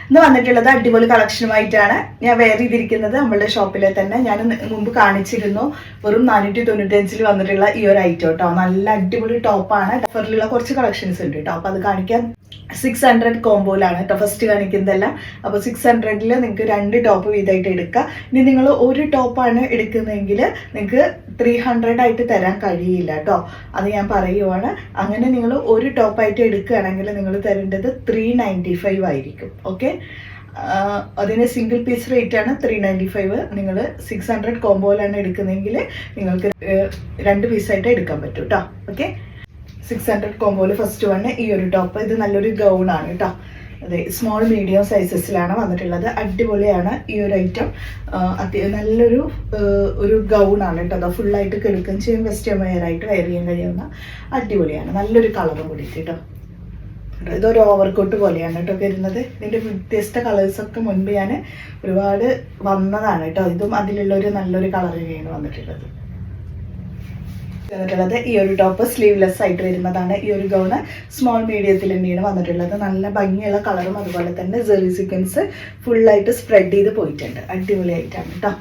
ഇന്ന് വന്നിട്ടുള്ളത് അടിപൊളി കളക്ഷനുമായിട്ടാണ് ഞാൻ വെയർ ചെയ്തിരിക്കുന്നത്. നമ്മളുടെ ഷോപ്പിലെ തന്നെ ഞാൻ മുമ്പ് കാണിച്ചിരുന്നു. വെറും 495 വന്നിട്ടുള്ള ഈ ഒരു ഐറ്റം കേട്ടോ. നല്ല അടിപൊളി ടോപ്പാണ്. ഓഫറിലുള്ള കുറച്ച് കളക്ഷൻസ് ഉണ്ട് കേട്ടോ. അപ്പോൾ അത് കാണിക്കാൻ 600 കോമ്പോയിലാണ് കേട്ടോ ഫസ്റ്റ് കാണിക്കുന്നതെല്ലാം. അപ്പോൾ 600 നിങ്ങൾക്ക് 2 ടോപ്പ് വീതമായിട്ട് എടുക്കാം. ഇനി നിങ്ങൾ ഒരു ടോപ്പാണ് എടുക്കുന്നതെങ്കിൽ നിങ്ങൾക്ക് 300 ആയിട്ട് തരാൻ കഴിയില്ല കേട്ടോ. അത് ഞാൻ പറയുവാണ്. അങ്ങനെ നിങ്ങൾ ഒരു ടോപ്പായിട്ട് എടുക്കുകയാണെങ്കിൽ നിങ്ങൾ തരേണ്ടത് 395 ആയിരിക്കും. ഓക്കെ, അതിന് സിംഗിൾ പീസ് റേറ്റ് ആണ് 395. നിങ്ങൾ 600 കോമ്പോയിലാണ് എടുക്കുന്നതെങ്കിൽ നിങ്ങൾക്ക് 2 പീസായിട്ട് എടുക്കാൻ പറ്റും കേട്ടോ. ഓക്കെ, 600 കോമ്പോയിൽ ഫസ്റ്റ് വണ് ഈ ഒരു ടോപ്പ്. ഇത് നല്ലൊരു ഗൗൺ ആണ് കേട്ടോ. അതെ, സ്മോൾ മീഡിയം സൈസസിലാണ് വന്നിട്ടുള്ളത്. അടിപൊളിയാണ് ഈ ഒരു ഐറ്റം. നല്ലൊരു ഒരു ഗൗൺ ആണ് കേട്ടോ. അത് ഫുള്ളായിട്ട് കിടക്കുകയും ചെയ്യും. വെസ്റ്റേൺ വെയർ ആയിട്ട് വെയർ ചെയ്യാൻ കഴിയുന്ന അടിപൊളിയാണ്. നല്ലൊരു കളറും കൂടി കേട്ടോ. ഇതൊരു ഓവർകോട്ട് പോലെയാണ് കേട്ടോ വരുന്നത്. ഇതിൻ്റെ വ്യത്യസ്ത കളേഴ്സൊക്കെ മുൻപ് ഞാൻ ഒരുപാട് വന്നതാണ് കേട്ടോ. ഇതും അതിലുള്ളൊരു നല്ലൊരു കളർ തന്നെയാണ് വന്നിട്ടുള്ളത്. ഈ ഒരു ടോപ്പ് സ്ലീവ്ലെസ് ആയിട്ട് വരുന്നതാണ്. ഈ ഒരു ഗൗണ് സ്മോൾ മീഡിയത്തിൽ തന്നെയാണ് വന്നിട്ടുള്ളത്. നല്ല ഭംഗിയുള്ള കളറും അതുപോലെ തന്നെ ജെറി സീക്വൻസ് ഫുള്ളായിട്ട് സ്പ്രെഡ് ചെയ്ത് പോയിട്ടുണ്ട്. അടിപൊളിയായിട്ടാണ് കേട്ടോ.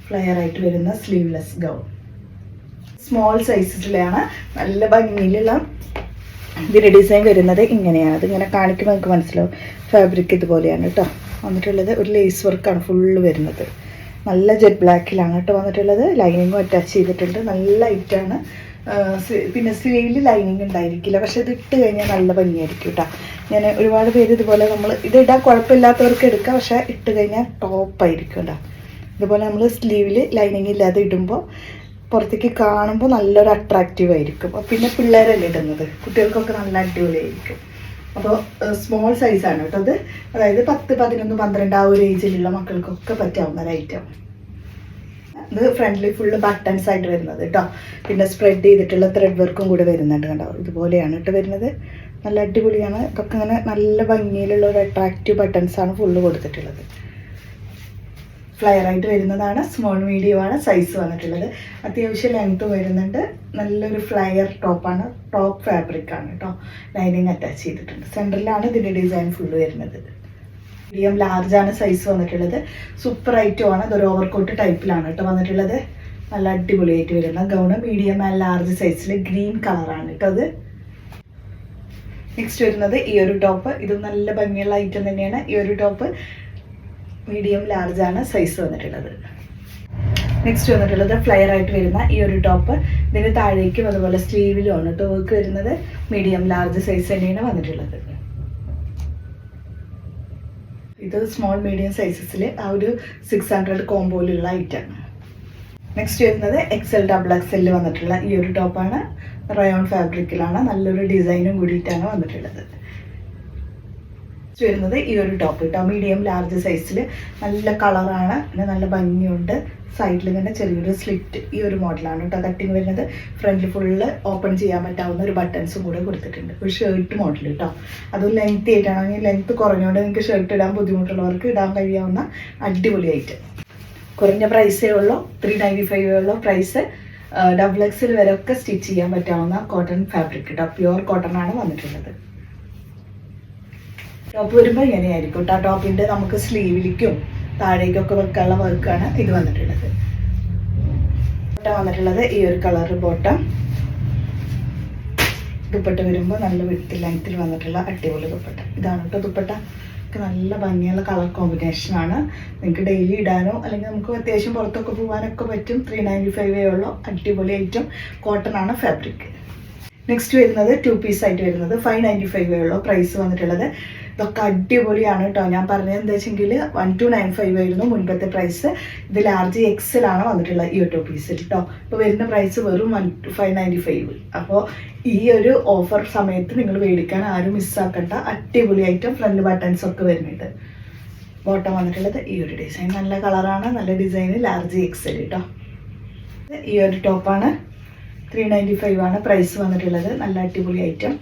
ഫ്ലെയർ ആയിട്ട് വരുന്ന സ്ലീവ്ലെസ് ഗൗൺ സ്മോൾ സൈസിലാണ്. നല്ല ഭംഗിയിലുള്ള ഇതിൻ്റെ ഡിസൈൻ വരുന്നത് ഇങ്ങനെയാണ്. അതിങ്ങനെ കാണിക്കുമ്പോൾ നമുക്ക് മനസ്സിലാവും. ഫാബ്രിക് ഇതുപോലെയാണ് കേട്ടോ വന്നിട്ടുള്ളത്. ഒരു ലേസ് വർക്കാണ് ഫുള്ള് വരുന്നത്. നല്ല ജെറ്റ് ബ്ലാക്കിലാണ് കേട്ടോ വന്നിട്ടുള്ളത്. ലൈനിങ്ങും അറ്റാച്ച് ചെയ്തിട്ടുണ്ട്. നല്ല ലൈറ്റാണ്. പിന്നെ സ്ലീവിൽ ലൈനിങ് ഉണ്ടായിരിക്കില്ല, പക്ഷെ ഇത് ഇട്ട് കഴിഞ്ഞാൽ നല്ല ഭംഗിയായിരിക്കും കേട്ടോ. ഞാൻ ഒരുപാട് പേര് ഇതുപോലെ നമ്മൾ ഇതിടാൻ കുഴപ്പമില്ലാത്തവർക്ക് എടുക്കാം, പക്ഷേ ഇട്ട് കഴിഞ്ഞാൽ ടോപ്പായിരിക്കും കേട്ടോ. ഇതുപോലെ നമ്മൾ സ്ലീവിൽ ലൈനിങ് ഇല്ലാതെ ഇടുമ്പോൾ പുറത്തേക്ക് കാണുമ്പോൾ നല്ലൊരു അട്രാക്റ്റീവ് ആയിരിക്കും. പിന്നെ പിള്ളേരല്ലേ ഇടുന്നത്, കുട്ടികൾക്കൊക്കെ നല്ല അടിപൊളിയായിരിക്കും. അപ്പോൾ സ്മോൾ സൈസാണ് കേട്ടോ അത്. അതായത് 10, 11, 12 ആ ഒരു ഏജിലുള്ള മക്കൾക്കൊക്കെ പറ്റാവുന്ന ഒരു ഐറ്റം. ഇത് ഫ്രണ്ട്ലി ഫുള്ള് ബട്ടൺസ് ആയിട്ട് വരുന്നത് കേട്ടോ. പിന്നെ സ്പ്രെഡ് ചെയ്തിട്ടുള്ള ത്രെഡ് വർക്കും കൂടെ വരുന്നുണ്ട് കണ്ടോ. ഇതുപോലെയാണ് കേട്ടോ വരുന്നത്. നല്ല അടിപൊളിയാണ്. ഇതൊക്കെ ഇങ്ങനെ നല്ല ഭംഗിയിലുള്ള ഒരു അട്രാക്റ്റീവ് ബട്ടൺസാണ് ഫുള്ള് കൊടുത്തിട്ടുള്ളത്. ഫ്ലയർ ആയിട്ട് വരുന്നതാണ്. സ്മോൾ മീഡിയം ആണ് സൈസ് വന്നിട്ടുള്ളത്. അത്യാവശ്യം ലെങ്ത് വരുന്നുണ്ട്. നല്ലൊരു ഫ്ലയർ ടോപ്പാണ്. ടോപ്പ് ഫാബ്രിക് ആണ് കേട്ടോ. ലൈനിങ് അറ്റാച്ച് ചെയ്തിട്ടുണ്ട്. സെൻറ്ററിലാണ് ഇതിൻ്റെ ഡിസൈൻ ഫുള്ള് വരുന്നത്. മീഡിയം ലാർജ് ആണ് സൈസ് വന്നിട്ടുള്ളത്. സൂപ്പർ ഐറ്റം ആണ്. ഇതൊരു ഓവർകോട്ട് ടൈപ്പിലാണ് കേട്ടോ വന്നിട്ടുള്ളത്. നല്ല അടിപൊളിയായിട്ട് വരുന്ന ഗൗണ്. മീഡിയം ആൻഡ് ലാർജ് സൈസിൽ ഗ്രീൻ കളറാണ് കേട്ടോ അത്. നെക്സ്റ്റ് വരുന്നത് ഈ ഒരു ടോപ്പ്. ഇത് നല്ല ഭംഗിയുള്ള ഐറ്റം തന്നെയാണ്. ഈ ഒരു ടോപ്പ് മീഡിയം ലാർജ് ആണ് സൈസ് വന്നിട്ടുള്ളത്. നെക്സ്റ്റ് വന്നിട്ടുള്ളത് ഫ്ലയർ ആയിട്ട് വരുന്ന ഈ ഒരു ടോപ്പ്. ഇതിന് താഴേക്കും അതുപോലെ സ്ലീവിലും ആണ് കേട്ടോ വർക്ക് വരുന്നത്. മീഡിയം ലാർജ് സൈസ് തന്നെയാണ് വന്നിട്ടുള്ളത്. ഇത് സ്മോൾ മീഡിയം സൈസസിൽ ആ ഒരു 600 കോമ്പോയിലുള്ള ഐറ്റം. നെക്സ്റ്റ് വരുന്നത് XL, XXL വന്നിട്ടുള്ള ഈ ഒരു ടോപ്പാണ്. റയോൺ ഫാബ്രിക്കിലാണ്. നല്ലൊരു ഡിസൈനും കൂടിയിട്ടാണ് വന്നിട്ടുള്ളത്. വരുന്നത് ഈ ഒരു ടോപ്പ് കേട്ടോ. മീഡിയം ലാർജ് സൈസിൽ നല്ല കളറാണ്. പിന്നെ നല്ല ഭംഗിയുണ്ട്. സൈഡിൽ ഇങ്ങനെ ചെറിയൊരു സ്ലിറ്റ് ഈ ഒരു മോഡലാണ് കേട്ടോ കട്ടിങ് വരുന്നത്. ഫ്രണ്ടിൽ ഫുള്ള് ഓപ്പൺ ചെയ്യാൻ പറ്റാവുന്ന ഒരു ബട്ടൺസും കൂടെ കൊടുത്തിട്ടുണ്ട്. ഒരു ഷർട്ട് മോഡൽ കേട്ടോ. അതും ലെങ്ത് ആയിട്ടാണെങ്കിൽ ലെങ്ത് കുറഞ്ഞുകൊണ്ട് നിങ്ങൾക്ക് ഷർട്ട് ഇടാൻ ബുദ്ധിമുട്ടുള്ളവർക്ക് ഇടാൻ കഴിയാവുന്ന അടിപൊളി ഐറ്റം. കുറഞ്ഞ പ്രൈസേ ഉള്ളൂ. 395 ഉള്ളൂ പ്രൈസ്. XXL വരെ ഒക്കെ സ്റ്റിച്ച് ചെയ്യാൻ പറ്റാവുന്ന കോട്ടൺ ഫാബ്രിക് കേട്ടോ. പ്യുവർ കോട്ടൺ ആണ് വന്നിട്ടുള്ളത്. ടോപ്പ് വരുമ്പോൾ ഇങ്ങനെയായിരിക്കും കേട്ടോ. ടോപ്പിൻ്റെ നമുക്ക് സ്ലീവിലേക്കും താഴേക്കൊക്കെ വെക്കാനുള്ള വർക്കാണ് ഇത് വന്നിട്ടുള്ളത്. ബോട്ടം വന്നിട്ടുള്ളത് ഈ ഒരു കളർ ബോട്ടം. ദുപ്പട്ട വരുമ്പോൾ നല്ല വിട്ട് ലെങ്ത്തിൽ വന്നിട്ടുള്ള അടിപൊളി ദുപ്പട്ട. ഇതാണ് കേട്ടോ ദുപ്പട്ട. നല്ല ഭംഗിയുള്ള കളർ കോമ്പിനേഷനാണ്. നിങ്ങൾക്ക് ഡെയിലി ഇടാനോ അല്ലെങ്കിൽ നമുക്ക് അത്യാവശ്യം പുറത്തൊക്കെ പോകാനൊക്കെ പറ്റും. 395 ഉള്ളൂ. അടിപൊളി ഐറ്റം. കോട്ടൺ ആണ് ഫാബ്രിക്. നെക്സ്റ്റ് വരുന്നത് 2 പീസ് ആയിട്ട് വരുന്നത് 595 ഉള്ളൂ പ്രൈസ് വന്നിട്ടുള്ളത്. ഇതൊക്കെ അടിപൊളിയാണ് കേട്ടോ. ഞാൻ പറഞ്ഞത് എന്താ വെച്ചെങ്കിൽ 1295 ആയിരുന്നു മുൻപത്തെ പ്രൈസ്. ഇത് ലാർജ് XL ആണ് വന്നിട്ടുള്ളത് ഈ 2 പീസിൽ കേട്ടോ. ഇപ്പോൾ വരുന്ന പ്രൈസ് വെറും 595. അപ്പോൾ ഈ ഒരു ഓഫർ സമയത്ത് നിങ്ങൾ മേടിക്കാൻ ആരും മിസ്സാക്കണ്ട. അടിപൊളി ഐറ്റം. ഫ്രണ്ട് ബട്ടൺസ് ഒക്കെ വരുന്നുണ്ട്. ബോട്ടം വന്നിട്ടുള്ളത് ഈ ഒരു ഡിസൈൻ. നല്ല കളറാണ്. നല്ല ഡിസൈൻ. ലാർജ് XL കേട്ടോ. ഈ ഒരു ടോപ്പാണ്. 395 ആണ് പ്രൈസ് വന്നിട്ടുള്ളത്. നല്ല അടിപൊളി ഐറ്റം.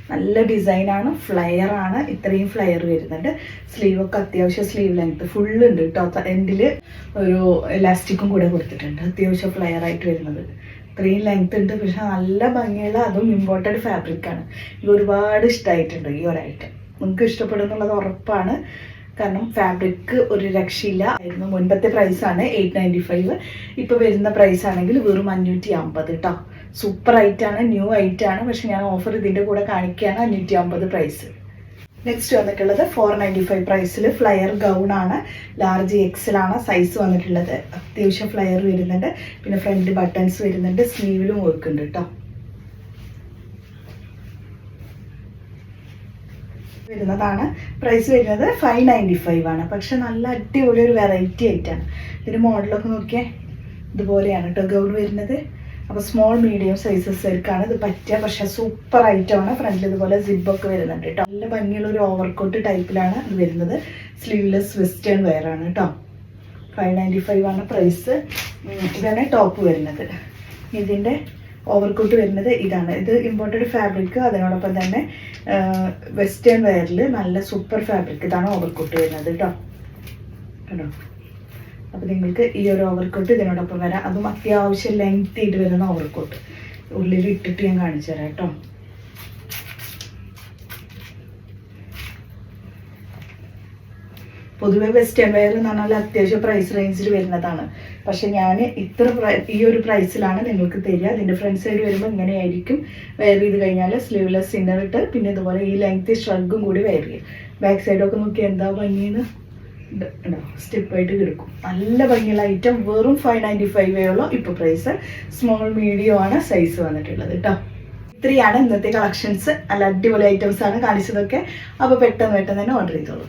നല്ല ഡിസൈനാണ്. ഫ്ലയർ ആണ്. ഇത്രയും ഫ്ലയർ വരുന്നുണ്ട്. സ്ലീവൊക്കെ അത്യാവശ്യം സ്ലീവ് ലെങ്ത് ഫുള്ള് ഉണ്ട് കേട്ടോ. എൻഡിൽ ഒരു ഇലാസ്റ്റിക്കും കൂടെ കൊടുത്തിട്ടുണ്ട്. അത്യാവശ്യം ഫ്ലയർ ആയിട്ട് വരുന്നത്. ഇത്രയും ലെങ്ത് ഉണ്ട്, പക്ഷെ നല്ല ഭംഗിയുള്ള, അതും ഇമ്പോർട്ടഡ് ഫാബ്രിക്കാണ്. ഇത് ഒരുപാട് ഇഷ്ടമായിട്ടുണ്ട് ഈ ഒരു ഐറ്റം. നിങ്ങൾക്ക് ഇഷ്ടപ്പെടും എന്നുള്ളത് ഉറപ്പാണ്. കാരണം ഫാബ്രിക് ഒരു രക്ഷയില്ല ആയിരുന്നു. മുൻപത്തെ പ്രൈസാണ് 895, ഇപ്പോൾ വരുന്ന പ്രൈസ് ആണെങ്കിൽ വെറും 550 കേട്ടോ. സൂപ്പർ ഐറ്റാണ്, ന്യൂ ഐറ്റാണ്. പക്ഷെ ഞാൻ ഓഫർ ഇതിൻ്റെ കൂടെ കാണിക്കുകയാണ് 550 പ്രൈസ്. നെക്സ്റ്റ് വന്നിട്ടുള്ളത് 495 പ്രൈസിൽ ഫ്ലയർ ഗൗൺ ആണ്. ലാർജ് എക്സൽ ആണ് സൈസ് വന്നിട്ടുള്ളത്. അത്യാവശ്യം ഫ്ലയർ വരുന്നുണ്ട്, പിന്നെ ഫ്രണ്ട് ബട്ടൺസ് വരുന്നുണ്ട്, സ്ലീവിലും വർക്ക് ഉണ്ട് കേട്ടോ. വരുന്നതാണ്. പ്രൈസ് വരുന്നത് 595 ആണ്. പക്ഷെ നല്ല അടിപൊളി ഒരു വെറൈറ്റി ആയിട്ടാണ്. ഇതിൻ്റെ മോഡലൊക്കെ നോക്കിയാൽ ഇതുപോലെയാണ് കേട്ടോ ഗൗൺ വരുന്നത്. അപ്പോൾ സ്മോൾ മീഡിയം സൈസസ്സായിരിക്കാണ് ഇത് പറ്റുക. പക്ഷേ സൂപ്പർ ഐറ്റമാണ്. ഫ്രണ്ടിൽ ഇതുപോലെ സിബൊക്കെ വരുന്നുണ്ട് കേട്ടോ. നല്ല ഭംഗിയുള്ള ഒരു ഓവർകോട്ട് ടൈപ്പിലാണ് ഇത് വരുന്നത്. സ്ലീവ്ലെസ് വെസ്റ്റേൺ വെയർ ആണ് കേട്ടോ. 595 ആണ് പ്രൈസ്. ഇതാണ് ടോപ്പ് വരുന്നത്. ഇതിൻ്റെ ഓവർകോട്ട് വരുന്നത് ഇതാണ്. ഇത് ഇമ്പോർട്ടഡ് ഫാബ്രിക്, അതിനോടൊപ്പം തന്നെ വെസ്റ്റേൺ വെയറിൽ നല്ല സൂപ്പർ ഫാബ്രിക്. ഇതാണ് ഓവർകോട്ട് വരുന്നത് കേട്ടോ. കേട്ടോ, അപ്പോൾ നിങ്ങൾക്ക് ഈ ഒരു ഓവർകോട്ട് ഇതിനോടൊപ്പം വരാം. അതും അത്യാവശ്യം ലെങ്ത് ആയിട്ട് വരുന്ന ഓവർകോട്ട് ഉള്ളിൽ ഇട്ടിട്ട് ഞാൻ കാണിച്ചു തരാം കേട്ടോ. പൊതുവെ വെസ്റ്റേൺ വെയർ എന്ന് പറഞ്ഞാൽ അത്യാവശ്യം പ്രൈസ് റേഞ്ചിൽ വരുന്നതാണ്. പക്ഷെ ഞാൻ ഈ ഒരു പ്രൈസിലാണ് നിങ്ങൾക്ക് തരിക. അതിൻ്റെ ഫ്രണ്ട് സൈഡ് വരുമ്പോൾ ഇങ്ങനെയായിരിക്കും. വെയർ ചെയ്ത് കഴിഞ്ഞാൽ സ്ലീവ്ലെസ് ഇന്നർ ഇട്ട് പിന്നെ ഇതുപോലെ ഈ ലെങ്ത് ഷ്രഗും കൂടി വെയർ ചെയ്യും. ബാക്ക് സൈഡൊക്കെ നോക്കി എന്താ ഭംഗിന്ന് സ്റ്റെപ്പായിട്ട് കിടക്കും. നല്ല ഭംഗിയുള്ള ഐറ്റം. വെറും 595 ഉള്ളൂ ഇപ്പോൾ പ്രൈസ്. സ്മോൾ മീഡിയം ആണ് സൈസ് വന്നിട്ടുള്ളത് കേട്ടോ. ഇത്രയാണ് ഇന്നത്തെ കളക്ഷൻസ്. നല്ല അടിപൊളി ഐറ്റംസ് ആണ് കാണിച്ചതൊക്കെ. അപ്പോൾ പെട്ടെന്ന് തന്നെ ഓർഡർ ചെയ്തോളൂ.